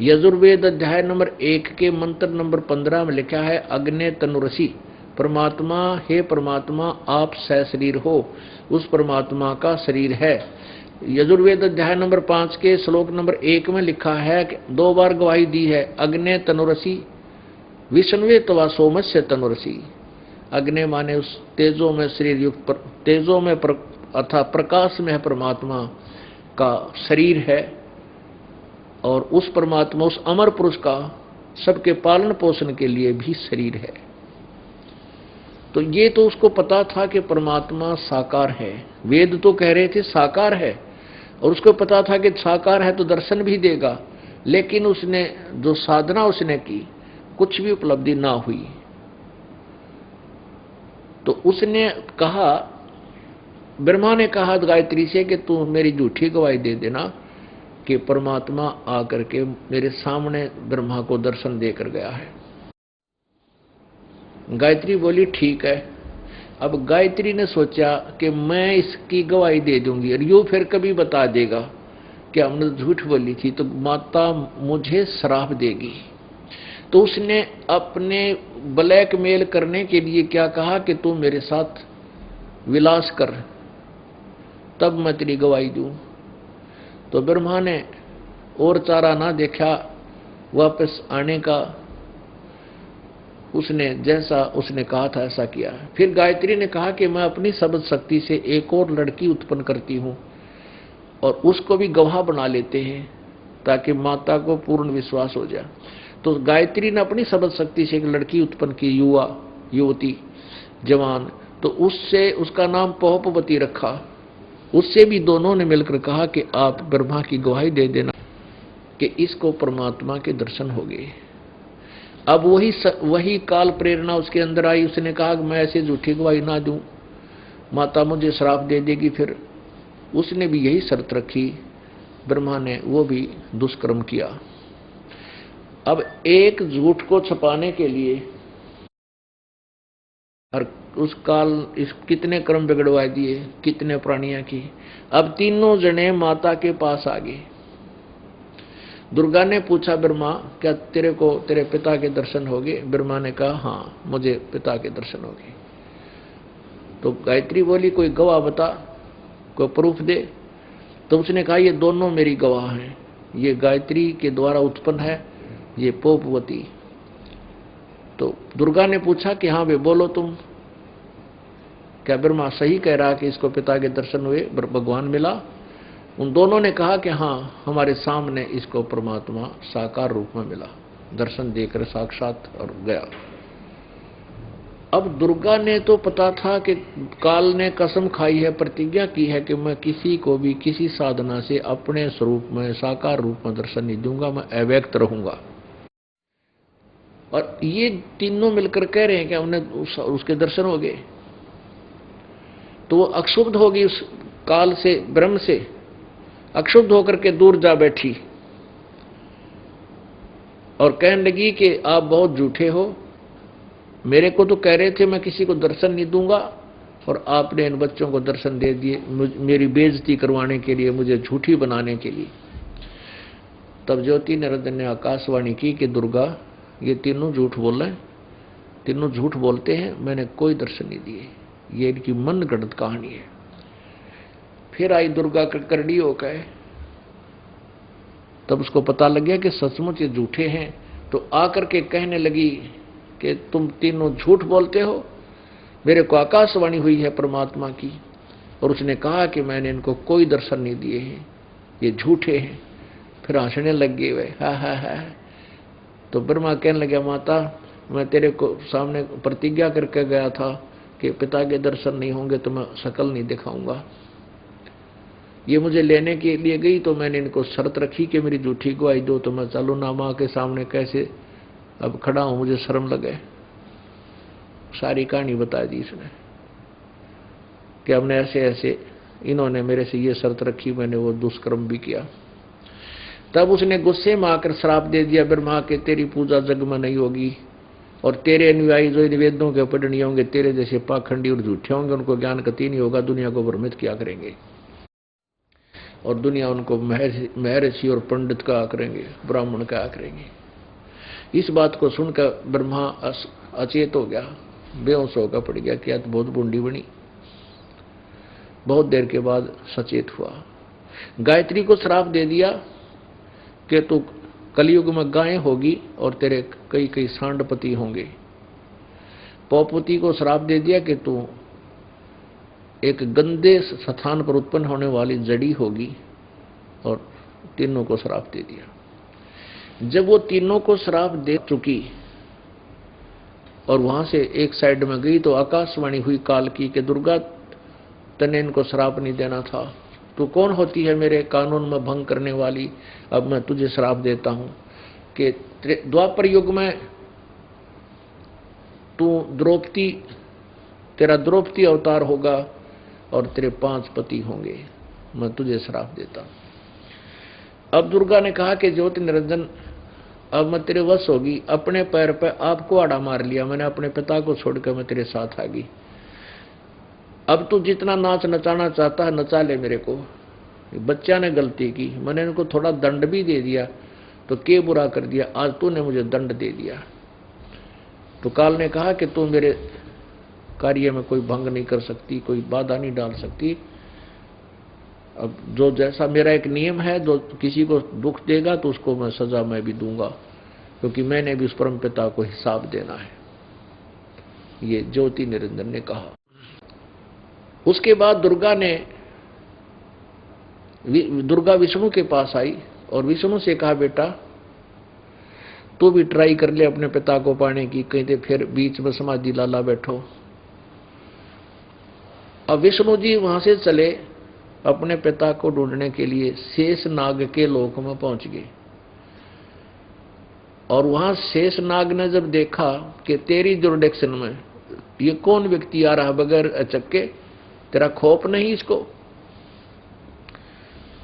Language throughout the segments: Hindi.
यजुर्वेद अध्याय नंबर 1 के मंत्र नंबर 15 में लिखा है, अग्ने तनुरसी, परमात्मा, हे परमात्मा आप सशरीर हो, उस परमात्मा का शरीर है। यजुर्वेद अध्याय नंबर 5 के श्लोक नंबर 1 में लिखा है कि 2 बार गवाही दी है, अग्ने तनुरसी विष्णुवे तवा सोमस्य तनुरसी। अग्नि माने उस तेजो में शरीर युक्त, तेजो में अर्थात प्रकाश में है परमात्मा का शरीर है, और उस परमात्मा, उस अमर पुरुष का सबके पालन पोषण के लिए भी शरीर है। तो ये तो उसको पता था कि परमात्मा साकार है, वेद तो कह रहे थे साकार है, और उसको पता था कि साकार है तो दर्शन भी देगा, लेकिन उसने जो साधना उसने की कुछ भी उपलब्धि ना हुई। तो उसने कहा, ब्रह्मा ने कहा गायत्री से कि तू मेरी झूठी गवाही दे देना कि परमात्मा आकर के मेरे सामने ब्रह्मा को दर्शन देकर गया है। गायत्री बोली ठीक है। अब गायत्री ने सोचा कि मैं इसकी गवाही दे दूंगी और यूं फिर कभी बता देगा कि हमने झूठ बोली थी तो माता मुझे श्राप देगी। तो उसने अपने ब्लैकमेल करने के लिए क्या कहा कि तू मेरे साथ विलास कर, तब मैं तेरी गवाही दूं। तो ब्रह्मा ने और चारा ना देखा वापस आने का, उसने जैसा उसने कहा था ऐसा किया। फिर गायत्री ने कहा कि मैं अपनी शब्द शक्ति से एक और लड़की उत्पन्न करती हूं और उसको भी गवाह बना लेते हैं ताकि माता को पूर्ण विश्वास हो जाए। तो गायत्री ने अपनी शब्द शक्ति से एक लड़की उत्पन्न की, युवती जवान, तो उससे उसका नाम पहुपवती रखा। उससे भी दोनों ने मिलकर कहा कि आप ब्रह्मा की गवाही दे देना कि इसको परमात्मा के दर्शन हो गए। अब वही काल प्रेरणा उसके अंदर आई। उसने कहा कि मैं ऐसे झूठी गवाही ना दूं, माता मुझे श्राप दे देगी। फिर उसने भी यही शर्त रखी, ब्रह्मा ने वो भी दुष्कर्म किया। अब एक झूठ को छुपाने के लिए और उस काल इस कितने कर्म बिगड़वा दिए, कितने प्राणियां की। अब तीनों जने माता के पास आ गए। दुर्गा ने पूछा, ब्रह्मा क्या तेरे को तेरे पिता के दर्शन हो गए? ब्रह्मा ने कहा हाँ मुझे पिता के दर्शन हो गए। तो गायत्री बोली कोई गवाह बता, कोई प्रूफ दे। तो उसने कहा ये दोनों मेरी गवाह हैं, ये गायत्री के द्वारा उत्पन्न है, ये पौपवती। तो दुर्गा ने पूछा कि हाँ वे बोलो तुम, क्या ब्रह्मा सही कह रहा कि इसको पिता के दर्शन हुए, भगवान मिला? उन दोनों ने कहा कि हाँ हमारे सामने इसको परमात्मा साकार रूप में मिला, दर्शन देकर साक्षात और गया। अब दुर्गा ने तो पता था कि काल ने कसम खाई है, प्रतिज्ञा की है कि मैं किसी को भी किसी साधना से अपने स्वरूप में साकार रूप में दर्शन नहीं दूंगा, मैं अव्यक्त रहूंगा। और ये तीनों मिलकर कह रहे हैं कि हमने उसके दर्शन हो गए। तो वो अक्षुब्ध होगी, उस काल से, ब्रह्म से अक्षुब्ध होकर के दूर जा बैठी और कहने लगी कि आप बहुत झूठे हो, मेरे को तो कह रहे थे मैं किसी को दर्शन नहीं दूंगा और आपने इन बच्चों को दर्शन दे दिए, मेरी बेइज्जती करवाने के लिए, मुझे झूठी बनाने के लिए। तब ज्योति निरंजन ने आकाशवाणी की कि दुर्गा ये तीनों झूठ बोल रहे हैं, तीनों झूठ बोलते हैं, मैंने कोई दर्शन नहीं दिए, ये इनकी मन गढ़ंत कहानी है। फिर आई दुर्गा करड़ी होकर, तब उसको पता लग गया कि सचमुच ये झूठे हैं। तो आकर के कहने लगी कि तुम तीनों झूठ बोलते हो, मेरे को आकाशवाणी हुई है परमात्मा की और उसने कहा कि मैंने इनको कोई दर्शन नहीं दिए हैं, ये झूठे हैं। फिर हंसने लग गए वे, हा हा हा। तो ब्रह्मा कहने लगा माता मैं तेरे को सामने प्रतिज्ञा करके गया था कि पिता के दर्शन नहीं होंगे तो मैं शकल नहीं दिखाऊंगा। ये मुझे लेने के लिए गई तो मैंने इनको शर्त रखी कि मेरी झूठी गवाही दो, तो मैं चलो ना माँ के सामने कैसे अब खड़ा हूं, मुझे शर्म लगे। सारी कहानी बता दी इसने कि हमने ऐसे ऐसे, इन्होंने मेरे से ये शर्त रखी, मैंने वो दुष्कर्म भी किया। तब उसने गुस्से में आकर श्राप दे दिया ब्रह्मा के तेरी पूजा जग में नहीं होगी और तेरे अनुयायी जो इन वेदों के पढ़ नहीं होंगे, तेरे जैसे पाखंडी और झूठे होंगे, उनको ज्ञान कति नहीं होगा, दुनिया को भ्रमित किया करेंगे। और दुनिया उनको महर्षि और पंडित कहा करेंगे, ब्राह्मण कहा करेंगे। इस बात को सुनकर ब्रह्मा अचेत हो गया, बेहोश होकर पड़ गया। क्या तो बहुत बूंदी बनी। बहुत देर के बाद सचेत हुआ। गायत्री को श्राप दे दिया कि तू कलयुग में गाय होगी और तेरे कई कई सांडपति होंगे। पौपति को श्राप दे दिया कि तू एक गंदे स्थान पर उत्पन्न होने वाली जड़ी होगी, और तीनों को श्राप दे दिया। जब वो तीनों को श्राप दे चुकी और वहां से एक साइड में गई तो आकाशवाणी हुई काल की कि दुर्गा, तने इनको श्राप नहीं देना था। तू कौन होती है मेरे कानून में भंग करने वाली? अब मैं तुझे श्राप देता हूं कि द्वापर युग में तू द्रौपदी, तेरा द्रौपदी अवतार होगा और तेरे 5 पति होंगे। मैं तुझे श्राप देता हूं। अब दुर्गा ने कहा कि ज्योति निरंजन, अब मैं तेरे वश होगी। अपने पैर पे आपको आड़ा मार लिया मैंने, अपने पिता को छोड़कर मैं तेरे साथ आ गई। अब तू जितना नाच नचाना चाहता है नचा ले मेरे को। बच्चा ने गलती की, मैंने इनको थोड़ा दंड भी दे दिया तो के बुरा कर दिया, आज तूने मुझे दंड दे दिया। तो काल ने कहा कि तू मेरे कार्य में कोई भंग नहीं कर सकती, कोई बाधा नहीं डाल सकती। अब जो जैसा मेरा एक नियम है, जो किसी को दुख देगा तो उसको मैं सजा मैं भी दूंगा, क्योंकि मैंने भी उस परम पिता को हिसाब देना है। ये ज्योति निरंजन ने कहा। उसके बाद दुर्गा विष्णु के पास आई और विष्णु से कहा, बेटा तू भी ट्राई कर ले अपने पिता को पाने की, कहीं तो फिर बीच में समाधि लाला बैठो। अब विष्णु जी वहां से चले अपने पिता को ढूंढने के लिए, शेष नाग के लोक में पहुंच गए। और वहां शेष नाग ने जब देखा कि तेरी जुरिडिक्शन में ये कौन व्यक्ति आ रहा बगैर अचक्के, तेरा खौफ नहीं इसको?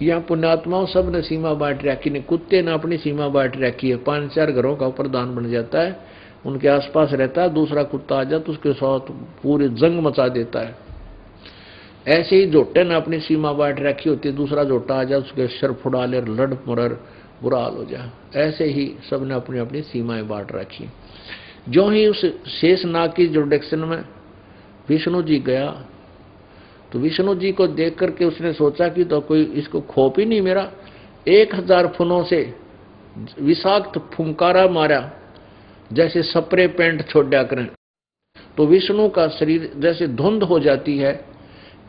यहां पुण्यात्माओं सब ने सीमा बांट रखी ने, कुत्ते ने अपनी सीमा बांट रखी है। 5-4 घरों का प्रधान बन जाता है, उनके आसपास रहता है, दूसरा कुत्ता आ जाता तो उसके साथ पूरी जंग मचा देता है। ऐसे ही जोटे ने अपनी सीमा बांट रखी होती है, दूसरा जोटा आ जाए उसके सर फुड़ा ले, लड़ मरर बुरा हाल हो जाए। ऐसे ही सबने अपनी अपनी सीमाएं बांट रखी। जो ही उस शेष नाग की जुरिडिक्शन में विष्णु जी गया तो विष्णु जी को देख करके उसने सोचा कि तो कोई इसको खौफ ही नहीं मेरा। 1000 फुनों से विषाक्त फुंकारा मारा जैसे सपरे पेंट छोड़ा करें, तो विष्णु का शरीर जैसे धुंध हो जाती है,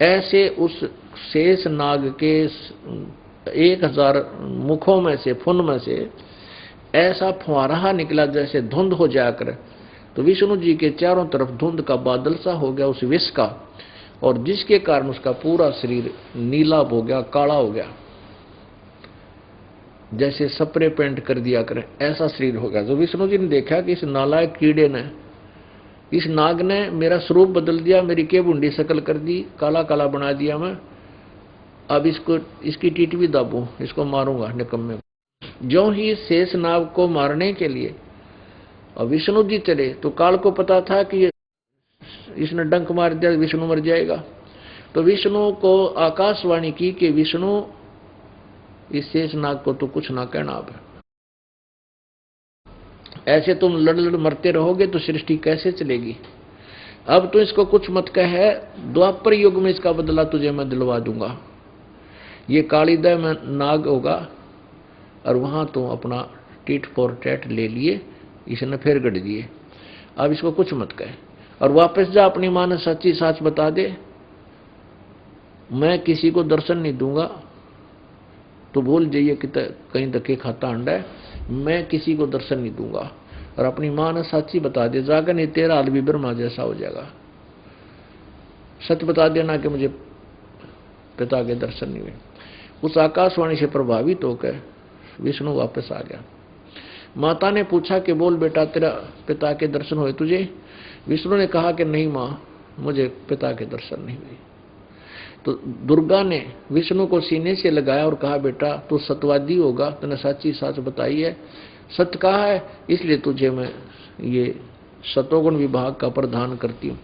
ऐसे उस शेष नाग के 1000 मुखों में से, फुन में से ऐसा फुहारा निकला जैसे धुंध हो जाकर। तो विष्णु जी के चारों तरफ धुंध का बादल सा हो गया उस विष का, और जिसके कारण उसका पूरा शरीर नीला हो गया, काला हो गया, जैसे सपरे पेंट कर दिया करें ऐसा शरीर हो गया। तो विष्णु जी ने देखा कि इस नालायक कीड़े ने, इस नाग ने मेरा स्वरूप बदल दिया, मेरी के बुंडी शकल कर दी, काला काला बना दिया मैं। अब इसकी टीट भी दाबूं, इसको मारूंगा निकम्मे। जो ही शेष नाग को मारने के लिए और विष्णु जी चले तो काल को पता था कि इसने डंक मार दिया, विष्णु मर जाएगा। तो विष्णु को आकाशवाणी की कि विष्णु, इस शेष नाग को तो कुछ ना कहना, अब ऐसे तुम लड़ लड़ मरते रहोगे तो सृष्टि कैसे चलेगी। अब तो इसको कुछ मत कह, द्वापर युग में इसका बदला तुझे मैं दिलवा दूंगा। ये कालीदय में नाग होगा और वहां तो अपना टीट फॉर टैट ले लिए, इसने फिर गढ़ दिए। अब इसको कुछ मत कहे और वापस जा, अपनी मां ने सच्ची साच बता दे। मैं किसी को दर्शन नहीं दूंगा, तो भूल जाइए कि कहीं धक्के खाता अंडा है। मैं किसी को दर्शन नहीं दूंगा और अपनी मां ने सच्ची बता दे, जाकर नहीं तेरा हाल भी ब्रह्मा जैसा हो जाएगा। सच बता देना कि मुझे पिता के दर्शन नहीं हुए। उस आकाशवाणी से प्रभावित होकर विष्णु वापस आ गया। माता ने पूछा कि बोल बेटा, तेरा पिता के दर्शन हुए तुझे? विष्णु ने कहा कि नहीं मां, मुझे पिता के दर्शन नहीं हुए। तो दुर्गा ने विष्णु को सीने से लगाया और कहा, बेटा तू सत्यवादी होगा, तूने सच्ची साच बताई है, सत्य कहा है, इसलिए तुझे मैं ये सतोगुण विभाग का प्रदान करती हूँ।